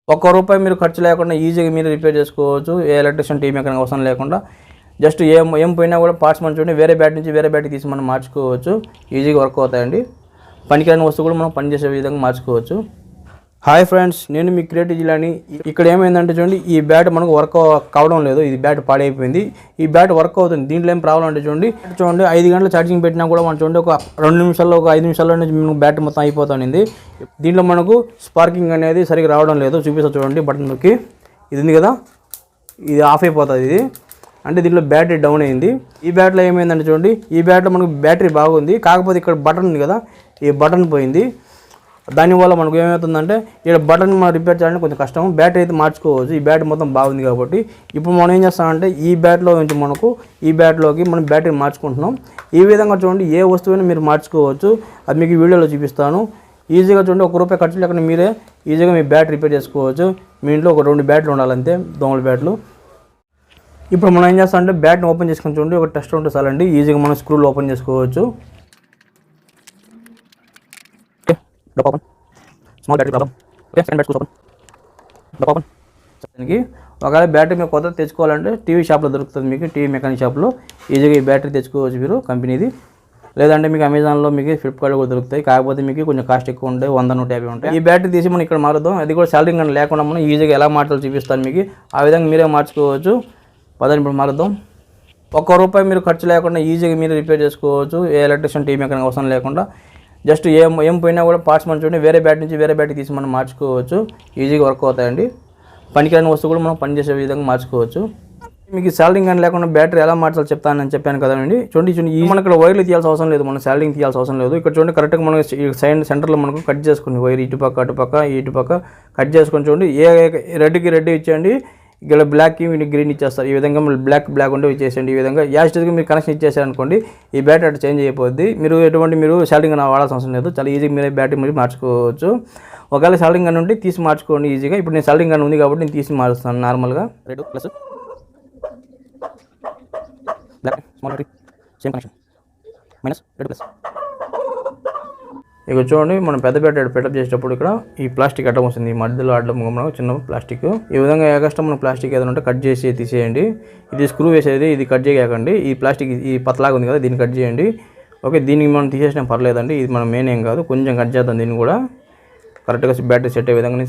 ₹1 మీరు ఖర్చు లేకుండా ఈజీగా మీరు రిపేర్ చేసుకోవచ్చు. ఏ ఎలక్ట్రిషియన్ టీమ్ మెకానిక్ అవసరం లేకుండా జస్ట్ ఏం పోయినా కూడా పార్ట్స్ మనం చూడండి వేరే బ్యాట్ నుంచి వేరే బ్యాట్కి తీసి మనం మార్చుకోవచ్చు. ఈజీగా వర్క్ అవుతాయండి. పనికిరాని వస్తువు కూడా మనం పనిచేసే విధంగా మార్చుకోవచ్చు. హాయ్ ఫ్రెండ్స్, నేను మీ క్రియేటివ్ జిలాని. ఇక్కడ ఏమైందంటే చూడండి, ఈ బ్యాట్ మనకు వర్క్ కావడం లేదు. ఇది బ్యాట్ పాడైపోయింది. ఈ బ్యాట్ వర్క్ అవుతుంది. దీంట్లో ఏం ప్రాబ్లం అంటే చూడండి 5 గంటలు ఛార్జింగ్ పెట్టినా కూడా మనం చూడండి ఒక 2 నిమిషాల్లో 5 నిమిషాల్లో బ్యాట్ మొత్తం అయిపోతుంది. దీంట్లో మనకు స్పార్కింగ్ అనేది సరిగ్గా రావడం లేదు. చూపిస్తా చూడండి, బటన్ నొక్కి ఇది ఉంది కదా, ఇది ఆఫ్ అయిపోతుంది. ఇది అంటే దీంట్లో బ్యాటరీ డౌన్ అయింది. ఈ బ్యాట్లో ఏమైందంటే చూడండి, ఈ బ్యాట్లో మనకు బ్యాటరీ బాగుంది, కాకపోతే ఇక్కడ బటన్ ఉంది కదా, ఈ బటన్ పోయింది. దానివల్ల మనకు ఏమవుతుందంటే ఇక్కడ బటన్ మనం రిపేర్ చేయాలంటే కొంచెం కష్టం. బ్యాటరీ అయితే మార్చుకోవచ్చు. ఈ బ్యాటరీ మొత్తం బాగుంది కాబట్టి ఇప్పుడు మనం ఏం చేస్తామంటే ఈ బ్యాట్లో నుంచి మనకు ఈ బ్యాట్లోకి మనం బ్యాటరీ మార్చుకుంటున్నాం. ఈ విధంగా చూడండి, ఏ వస్తువుని మీరు మార్చుకోవచ్చు. అది మీకు వీడియోలో చూపిస్తాను. ఈజీగా చూడండి, ₹1 ఖర్చు లేకుండా మీరే ఈజీగా మీ బ్యాటరీ రిపేర్ చేసుకోవచ్చు. మీ ఇంట్లో ఒక 2 బ్యాట్లు ఉండాలంతే, దోమల బ్యాట్లు. ఇప్పుడు మనం ఏం చేస్తామంటే బ్యాట్ని ఓపెన్ చేసుకొని చూడండి, ఒక టెస్ట్ ఉంటే చాలండి. ఈజీగా మనం స్క్రూలు ఓపెన్ చేసుకోవచ్చు. Open small battery problem. Okay, second battery open. ఒకవేళ బ్యాటరీ మీకు కొత్త తెచ్చుకోవాలంటే టీవీ షాప్లో దొరుకుతుంది. మీకు టీవీ మెకానిక్ షాప్లో ఈజీగా ఈ బ్యాటరీ తెచ్చుకోవచ్చు మీరు కంపెనీది. లేదంటే మీకు అమెజాన్లో మీకు ఫ్లిప్కార్ట్లో కూడా దొరుకుతాయి. కాకపోతే మీకు కొంచెం కాస్ట్ ఎక్కువ ఉంటాయి, 100-150 ఉంటాయి. ఈ బ్యాటరీ తీసి మనం ఇక్కడ మారుద్దాం. అది కూడా సాలరింగ్ అని లేకుండా మనం ఈజీగా ఎలా మార్చాలో చూపిస్తాను మీకు. ఆ విధంగా మీరే మార్చుకోవచ్చు. పదని ఇప్పుడు మారుద్దాం. ₹1 మీరు ఖర్చు లేకుండా ఈజీగా మీరు రిపేర్ చేసుకోవచ్చు. ఏ ఎలక్ట్రిషియన్ టీమ్ మెకానిక్ అవసరం లేకుండా జస్ట్ ఏం పోయినా కూడా పార్ట్స్ మనం చూడండి వేరే బ్యాట్ నుంచి వేరే బ్యాట్కి తీసి మనం మార్చుకోవచ్చు. ఈజీగా వర్క్ అవుతాయండి. పనికిరాని వస్తువు కూడా మనం పనిచేసే విధంగా మార్చుకోవచ్చు. మీకు సాలరింగ్ అని లేకుండా బ్యాటరీ ఎలా మార్చాలో చెప్తానని చెప్పాను కదండి. చూడండి ఈ మనకి ఇక్కడ వైర్లు తీయాల్సిన అవసరం లేదు, మనం సాలరింగ్ తీయాల్సిన అవసరం లేదు. ఇక్కడ చూడండి కరెక్ట్గా మనం సెంటర్లో మనకు కట్ చేసుకుని వైర్ ఇటుపక్క ఇటుపక్క కట్ చేసుకొని చూడండి. రెడ్కి రెడ్ ఇచ్చేయండి, ఇక్కడ బ్లాక్కి మీరు గ్రీన్ ఇచ్చేస్తారు. ఈ విధంగా బ్లాక్ ఉంటే ఇచ్చేసేయండి. ఈ విధంగా యాస్టిజ్గా మీరు కనెక్షన్ ఇచ్చేసారనుకోండి, ఈ బ్యాటరీ అటు చేంజ్ అయిపోద్ది. మీరు సాలరింగ్ అని వాడాల్సిన అవసరం లేదు. చాలా ఈజీగా మీరే బ్యాటరీ మీరు మార్చుకోవచ్చు. ఒకవేళ సాలరింగ్ అని ఉంటే తీసి మార్చుకోండి ఈజీగా. ఇప్పుడు నేను సాలరింగ్ అని ఉంది కాబట్టి నేను తీసి మారుస్తాను నార్మల్గా. Red plus black small battery same connection minus red plus. ఇక చూడండి, మనం పెద్ద బ్యాటరీ పెట్టప్ చేసేటప్పుడు ఇక్కడ ఈ ప్లాస్టిక్ అడ్డం వస్తుంది. ఈ మధ్యలో అడ్డం మనకు చిన్న ప్లాస్టిక్. ఈ విధంగా ఏకష్టం మనం ప్లాస్టిక్ ఏదైనా ఉంటే కట్ చేసి తీసేయండి. ఇది స్క్రూ వేసేది, ఇది కట్ చేయకండి. ఈ ప్లాస్టిక్ ఈ పతలాగా ఉంది కదా, దీన్ని కట్ చేయండి. ఓకే, దీనికి మనం తీసేసినా పర్లేదండి. ఇది మనం మెయిన్ ఏం కాదు, కొంచెం కట్ చేద్దాం. దీన్ని కూడా కరెక్ట్గా బ్యాటరీ సెట్ అయ్యే విధంగా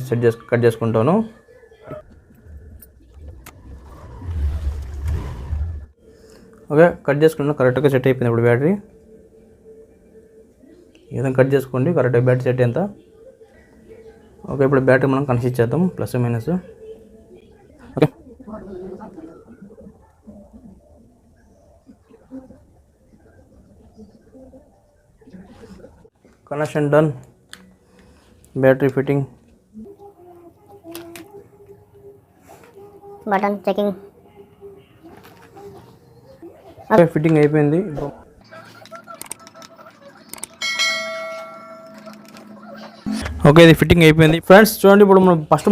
కట్ చేసుకుంటాను. ఓకే, కట్ చేసుకుంటాను. కరెక్ట్గా సెట్ అయిపోయింది ఇప్పుడు బ్యాటరీ. ఈ విధంగా కట్ చేసుకోండి, కరెక్ట్గా బ్యాటరీ సెట్ ఎంత. ఓకే, ఇప్పుడు బ్యాటరీ మనం కనెక్ట్ ఇచ్చేద్దాం, plus minus. Okay, connection done. Battery fitting, button checking. Okay, fitting అయిపోయింది. ఓకే, ఇది ఫిట్టింగ్ అయిపోయింది. ఫ్రెండ్స్ చూడండి, ఇప్పుడు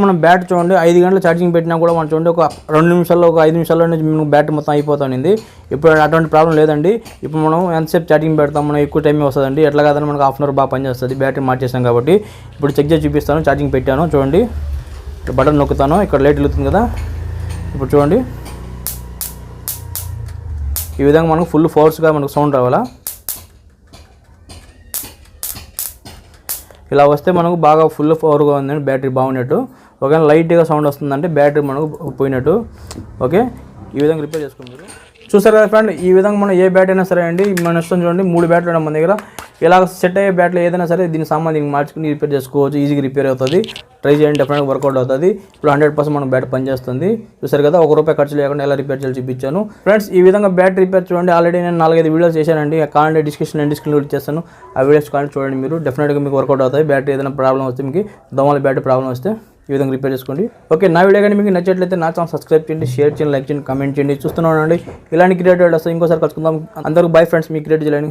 మనం బ్యాట్ చూడండి 5 గంటలు ఛార్జింగ్ పెట్టినా కూడా మనం చూడండి ఒక 2 నిమిషాల్లో 5 నిమిషాల్లో బ్యాటరీ మొత్తం అయిపోతుంది. ఇప్పుడు అటువంటి ప్రాబ్లం లేదండి. ఇప్పుడు మనం ఎంతసేపు ఛార్జింగ్ పెడతాం, మనం ఎక్కువ టైం వస్తుందండి. ఎట్లా కాదని మనకు ½ అవర్ బాగా పనిచేస్తుంది. బ్యాటరీ మార్చేసాం కాబట్టి ఇప్పుడు చెక్ చేసి చూపిస్తాను. ఛార్జింగ్ పెట్టాను చూడండి, ఇక్కడ బటన్ నొక్కుతాను, ఇక్కడ లైట్ వెలుగుతుంది కదా. ఇప్పుడు చూడండి, ఈ విధంగా మనకు ఫుల్ ఫోర్స్గా మనకు సౌండ్ రావాలా. ఇలా వస్తే మనకు బాగా ఫుల్ పవర్గా ఉందండి, బ్యాటరీ బాగున్నట్టు. ఒకవేళ లైట్గా సౌండ్ వస్తుందంటే బ్యాటరీ మనకు పోయినట్టు. ఓకే, ఈ విధంగా రిపేర్ చేసుకుంటారు. చూసారు కదా ఫ్రెండ్, ఈ విధంగా మనం ఏ బ్యాటరీ అయినా సరే అండి, మన ఇష్టం చూడండి 3 బ్యాటరీలు ఉన్నాయి మన దగ్గర. ఇలా సెట్ అయ్యే బ్యాటరీ ఏదైనా సరే దీని సామాన్ దీనికి మార్చుకుని రిపేర్ చేసుకోవచ్చు. ఈజీగా రిపేర్ అవుతుంది. ట్రై చేయండి, డెఫినెట్గా వర్కౌట్ అవుతుంది. ఇప్పుడు 100% మన బ్యాటరీ పనిచేస్తుంది. చూసారు కదా, ₹1 ఖర్చు లేకుండా ఎలా రిపేర్ చేయాలి చూపించాను. ఫ్రెండ్స్, ఈ విధంగా బ్యాటరీ రిపేర్ చూడండి. ఆల్రెడీ నేను 4-5 వీడియోస్ చేశానండి. కావాలంటే డిస్క్రిప్షన్ ఇచ్చేస్తాను. ఆ వీడియోస్ కావాలంటే చూడండి మీరు. డెఫినెట్గా మీకు వర్కౌట్ అవుతాయి. బ్యాటరీ ఏదైనా ప్రాబ్లం వస్తే, మీకు దోమల బ్యాటరీ ప్రాబ్లం వస్తే ఈ విధంగా రిపేర్ చేసుకోండి. ఓకే, నా వీడియో కానీ మీకు నచ్చినట్లయితే నా ఛానల్ సబ్స్క్రైబ్ చేయండి, షేర్ చేయండి, లైక్ చేయండి, కామెంట్ చేయండి. చూస్తున్నాను అండి, ఇలాంటి క్రియేటివ్ వస్తే ఇంకోసారి కలుసుకుందాం. అందరూ బై ఫ్రెండ్స్, మీ క్రియేటివ్ జిలాని.